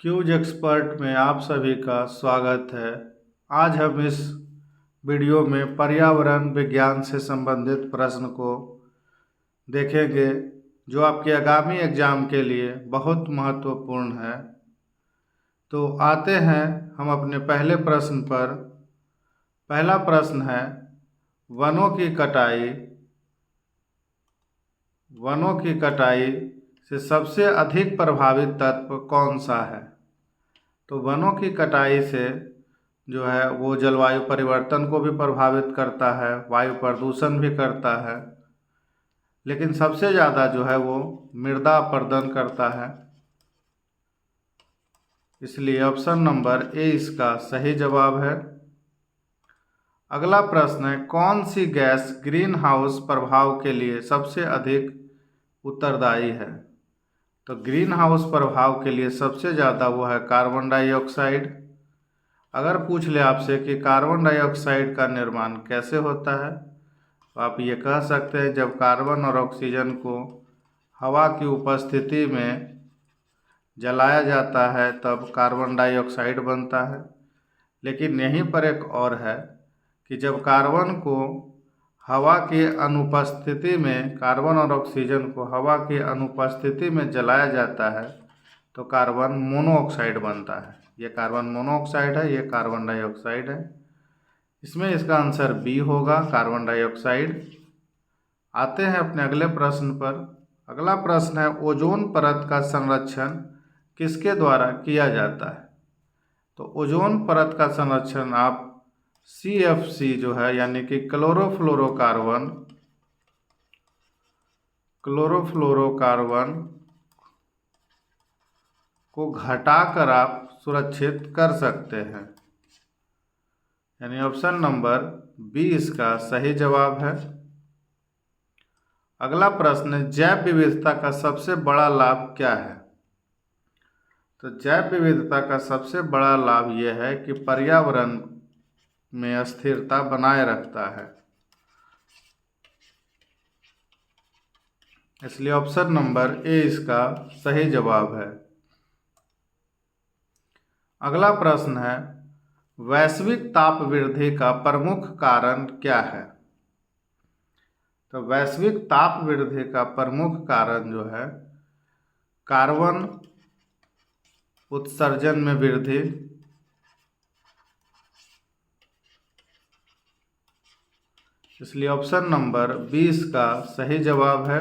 Cues expert में आप सभी का स्वागत है। आज हम इस वीडियो में पर्यावरण विज्ञान से संबंधित प्रश्न को देखेंगे जो आपके आगामी एग्जाम के लिए बहुत महत्वपूर्ण है। तो आते हैं हम अपने पहले प्रश्न पर। पहला प्रश्न है, वनों की कटाई से सबसे अधिक प्रभावित तत्व कौन सा है? तो वनों की कटाई से जो है वो जलवायु परिवर्तन को भी प्रभावित करता है, वायु प्रदूषण भी करता है, लेकिन सबसे ज़्यादा जो है वो मृदा अपरदन करता है। इसलिए ऑप्शन नंबर ए इसका सही जवाब है। अगला प्रश्न है, कौन सी गैस ग्रीन हाउस प्रभाव के लिए सबसे अधिक उत्तरदायी है? तो ग्रीन हाउस प्रभाव के लिए सबसे ज़्यादा वो है कार्बन डाइऑक्साइड। अगर पूछ ले आपसे कि कार्बन डाइऑक्साइड का निर्माण कैसे होता है, तो आप ये कह सकते हैं जब कार्बन और ऑक्सीजन को हवा की उपस्थिति में जलाया जाता है तब कार्बन डाइऑक्साइड बनता है। लेकिन यहीं पर एक और है कि जब कार्बन को हवा की अनुपस्थिति में, कार्बन और ऑक्सीजन को हवा की अनुपस्थिति में जलाया जाता है तो कार्बन मोनोऑक्साइड बनता है। ये कार्बन मोनोऑक्साइड है, ये कार्बन डाइऑक्साइड है। इसमें इसका आंसर बी होगा, कार्बन डाइऑक्साइड। आते हैं अपने अगले प्रश्न पर। अगला प्रश्न है, ओजोन परत का संरक्षण किसके द्वारा किया जाता है? तो ओजोन परत का संरक्षण आप CFC जो है यानी कि क्लोरोफ्लोरोकार्बन को घटाकर आप सुरक्षित कर सकते हैं। यानी ऑप्शन नंबर बी इसका सही जवाब है। अगला प्रश्न है, जैव विविधता का सबसे बड़ा लाभ क्या है? तो जैव विविधता का सबसे बड़ा लाभ यह है कि पर्यावरण में स्थिरता बनाए रखता है। इसलिए ऑप्शन नंबर ए इसका सही जवाब है। अगला प्रश्न है, वैश्विक ताप वृद्धि का प्रमुख कारण क्या है? तो वैश्विक ताप वृद्धि का प्रमुख कारण जो है कार्बन उत्सर्जन में वृद्धि, इसलिए ऑप्शन नंबर 20 का सही जवाब है।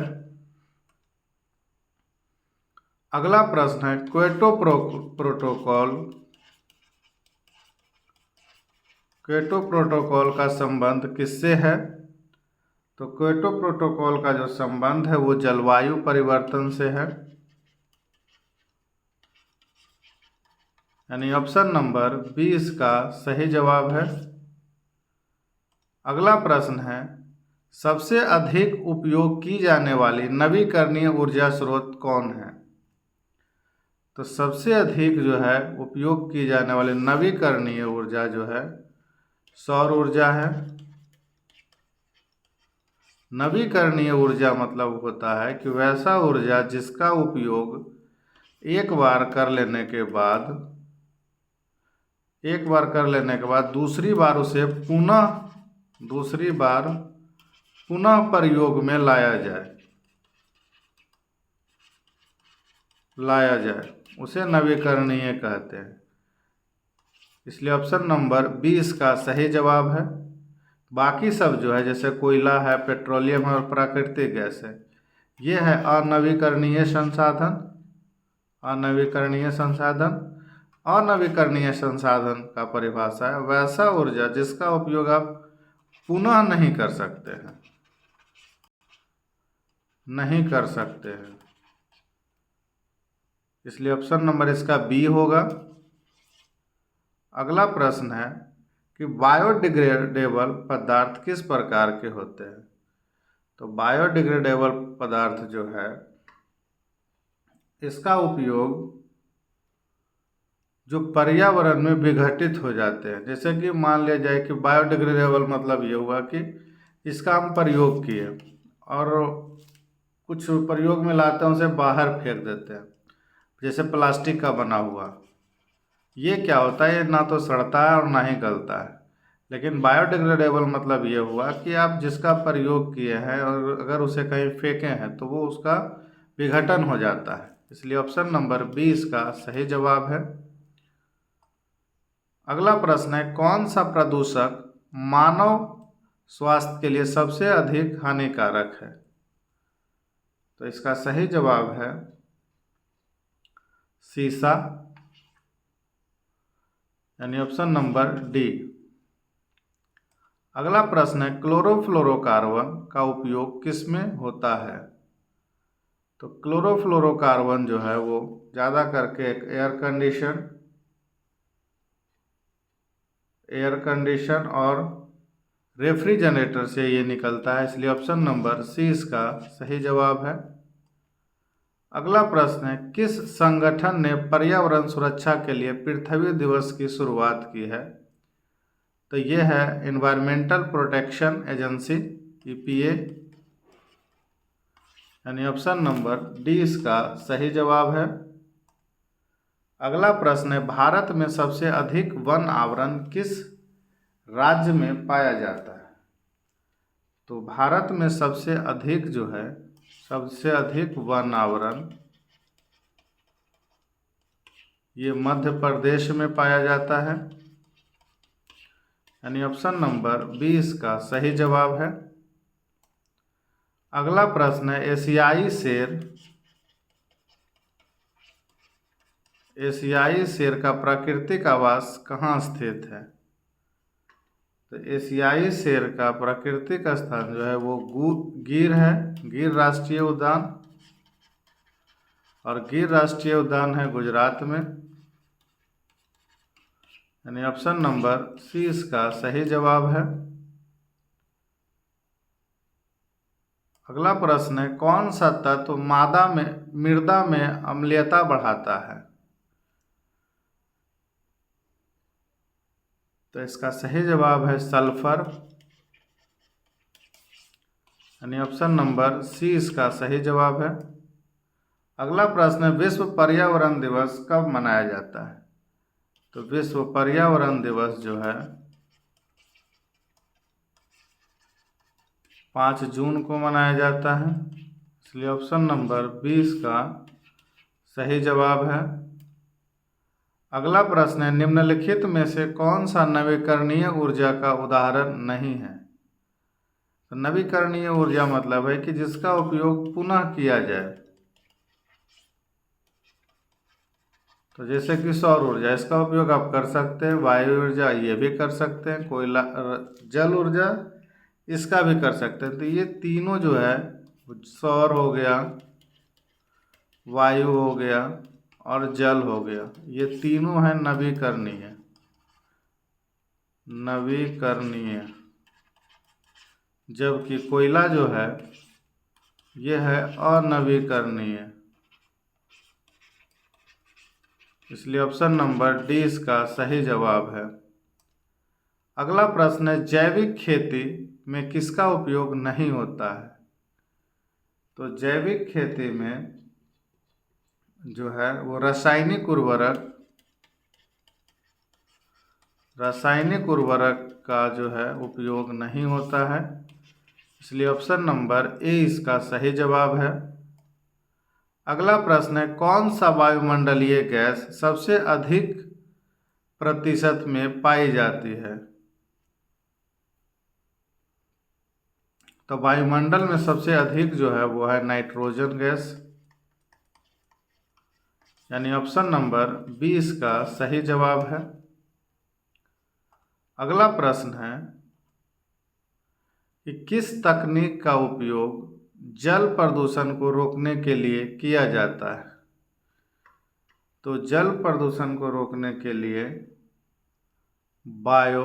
अगला प्रश्न है, क्योटो प्रोटोकॉल का संबंध किससे है? तो क्योटो प्रोटोकॉल का जो संबंध है वो जलवायु परिवर्तन से है। यानी ऑप्शन नंबर 20 का सही जवाब है। अगला प्रश्न है, सबसे अधिक उपयोग की जाने वाली नवीकरणीय ऊर्जा स्रोत कौन है? तो सबसे अधिक जो है उपयोग की जाने वाली नवीकरणीय ऊर्जा जो है सौर ऊर्जा है। नवीकरणीय ऊर्जा मतलब होता है कि वैसा ऊर्जा जिसका उपयोग एक बार कर लेने के बाद दूसरी बार उसे पुनः प्रयोग में लाया जाए, उसे नवीकरणीय कहते हैं। इसलिए ऑप्शन नंबर 20 का सही जवाब है। बाकी सब जो है जैसे कोयला है, पेट्रोलियम है और प्राकृतिक गैस है, ये है अनवीकरणीय संसाधन का परिभाषा है वैसा ऊर्जा जिसका उपयोग आप पुनः नहीं कर सकते हैं। इसलिए ऑप्शन नंबर इसका बी होगा। अगला प्रश्न है कि बायोडिग्रेडेबल पदार्थ किस प्रकार के होते हैं? तो बायोडिग्रेडेबल पदार्थ जो है इसका उपयोग जो पर्यावरण में विघटित हो जाते हैं, जैसे कि मान लिया जाए कि बायोडिग्रेडेबल मतलब ये हुआ कि इसका हम प्रयोग किए और कुछ प्रयोग में लाते हैं उसे बाहर फेंक देते हैं, जैसे प्लास्टिक का बना हुआ ये क्या होता है, ये ना तो सड़ता है और ना ही गलता है। लेकिन बायोडिग्रेडेबल मतलब ये हुआ कि आप जिसका प्रयोग किए हैं और अगर उसे कहीं फेंके हैं तो वो उसका विघटन हो जाता है। इसलिए ऑप्शन नंबर बी इसका सही जवाब है। अगला प्रश्न है, कौन सा प्रदूषक मानव स्वास्थ्य के लिए सबसे अधिक हानिकारक है? तो इसका सही जवाब है सीसा, यानी ऑप्शन नंबर डी। अगला प्रश्न है, क्लोरोफ्लोरोकार्बन का उपयोग किसमें होता है? तो क्लोरोफ्लोरोकार्बन जो है वो ज़्यादा करके एक एयर कंडीशन और रेफ्रिजरेटर से ये निकलता है। इसलिए ऑप्शन नंबर सी इसका सही जवाब है। अगला प्रश्न है, किस संगठन ने पर्यावरण सुरक्षा के लिए पृथ्वी दिवस की शुरुआत की है? तो ये है एनवायरमेंटल प्रोटेक्शन एजेंसी, EPA, यानी ऑप्शन नंबर डी इसका सही जवाब है। अगला प्रश्न है, भारत में सबसे अधिक वन आवरण किस राज्य में पाया जाता है? तो भारत में सबसे अधिक जो है, सबसे अधिक वन आवरण ये मध्य प्रदेश में पाया जाता है, यानी ऑप्शन नंबर बी इसका सही जवाब है। अगला प्रश्न है, एशियाई शेर का प्राकृतिक आवास कहाँ स्थित है? तो एशियाई शेर का प्राकृतिक स्थान जो है वो गिर है, गिर राष्ट्रीय उद्यान, और गिर राष्ट्रीय उद्यान है गुजरात में, यानी ऑप्शन नंबर सी इसका सही जवाब है। अगला प्रश्न है, कौन सा तत्व मृदा में अम्लीयता बढ़ाता है? तो इसका सही जवाब है सल्फर, यानी ऑप्शन नंबर सी इसका सही जवाब है। अगला प्रश्न है, विश्व पर्यावरण दिवस कब मनाया जाता है? तो विश्व पर्यावरण दिवस जो है 5 जून को मनाया जाता है। इसलिए ऑप्शन नंबर 20 का सही जवाब है। अगला प्रश्न है, निम्नलिखित में से कौन सा नवीकरणीय ऊर्जा का उदाहरण नहीं है? तो नवीकरणीय ऊर्जा मतलब है कि जिसका उपयोग पुनः किया जाए। तो जैसे कि सौर ऊर्जा, इसका उपयोग आप कर सकते हैं, वायु ऊर्जा ये भी कर सकते हैं, कोयला, जल ऊर्जा इसका भी कर सकते हैं। तो ये तीनों जो है, सौर हो गया, वायु हो गया और जल हो गया, ये तीनों हैं नवीकरणीय, जबकि कोयला जो है ये है अनवीकरणीय। इसलिए ऑप्शन नंबर डी इसका सही जवाब है। अगला प्रश्न है, जैविक खेती में किसका उपयोग नहीं होता है? तो जैविक खेती में जो है वो रासायनिक उर्वरक का जो है उपयोग नहीं होता है। इसलिए ऑप्शन नंबर ए इसका सही जवाब है। अगला प्रश्न है, कौन सा वायुमंडलीय गैस सबसे अधिक प्रतिशत में पाई जाती है? तो वायुमंडल में सबसे अधिक जो है वो है नाइट्रोजन गैस, यानी ऑप्शन नंबर 20 का सही जवाब है। अगला प्रश्न है कि किस तकनीक का उपयोग जल प्रदूषण को रोकने के लिए किया जाता है? तो जल प्रदूषण को रोकने के लिए बायो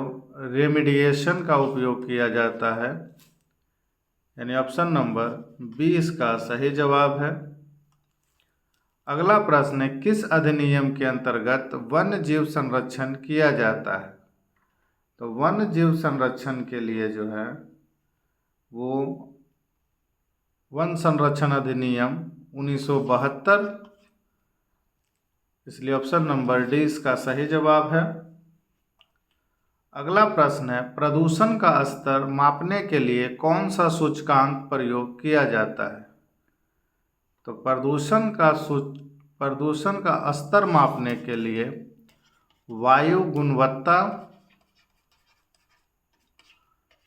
रेमिडिएशन का उपयोग किया जाता है, यानी ऑप्शन नंबर 20 का सही जवाब है। अगला प्रश्न है, किस अधिनियम के अंतर्गत वन्य जीव संरक्षण किया जाता है? तो वन्य जीव संरक्षण के लिए जो है वो वन संरक्षण अधिनियम 1972 इसलिए ऑप्शन नंबर डी इसका सही जवाब है। अगला प्रश्न है, प्रदूषण का स्तर मापने के लिए कौन सा सूचकांक प्रयोग किया जाता है? तो प्रदूषण का स्तर मापने के लिए वायु गुणवत्ता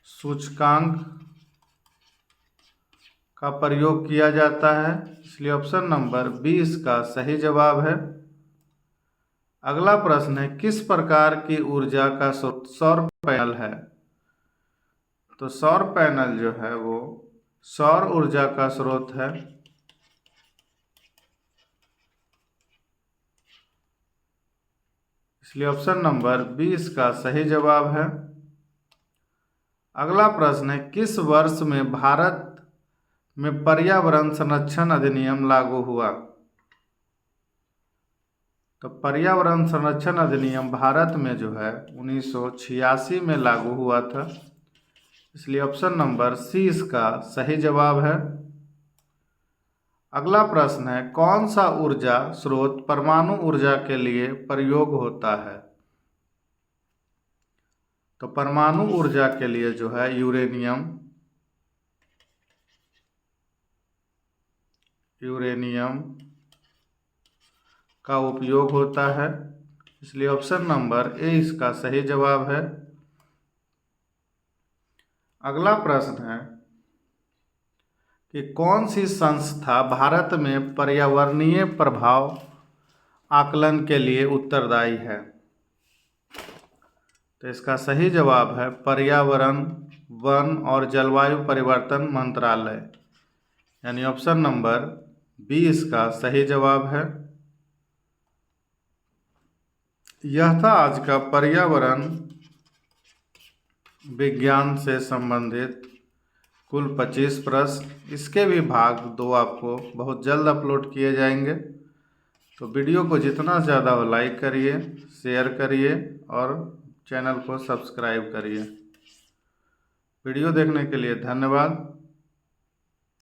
सूचकांक का प्रयोग किया जाता है, इसलिए ऑप्शन नंबर बी इसका सही जवाब है। अगला प्रश्न है, किस प्रकार की ऊर्जा का स्रोत सौर पैनल है? तो सौर पैनल जो है वो सौर ऊर्जा का स्रोत है। इसलिए ऑप्शन नंबर बी इसका सही जवाब है। अगला प्रश्न है, किस वर्ष में भारत में पर्यावरण संरक्षण अधिनियम लागू हुआ? तो पर्यावरण संरक्षण अधिनियम भारत में जो है 1986 में लागू हुआ था, इसलिए ऑप्शन नंबर सी इसका सही जवाब है। अगला प्रश्न है, कौन सा ऊर्जा स्रोत परमाणु ऊर्जा के लिए प्रयोग होता है? तो परमाणु ऊर्जा के लिए जो है यूरेनियम का उपयोग होता है, इसलिए ऑप्शन नंबर ए इसका सही जवाब है। अगला प्रश्न है कि कौन सी संस्था भारत में पर्यावरणीय प्रभाव आकलन के लिए उत्तरदायी है? तो इसका सही जवाब है पर्यावरण, वन और जलवायु परिवर्तन मंत्रालय, यानी ऑप्शन नंबर बी इसका सही जवाब है। यह था आज का पर्यावरण विज्ञान से संबंधित कुल 25 प्रश्न। इसके भी भाग 2 आपको बहुत जल्द अपलोड किए जाएंगे, तो वीडियो को जितना ज़्यादा हो लाइक करिए, शेयर करिए और चैनल को सब्सक्राइब करिए। वीडियो देखने के लिए धन्यवाद।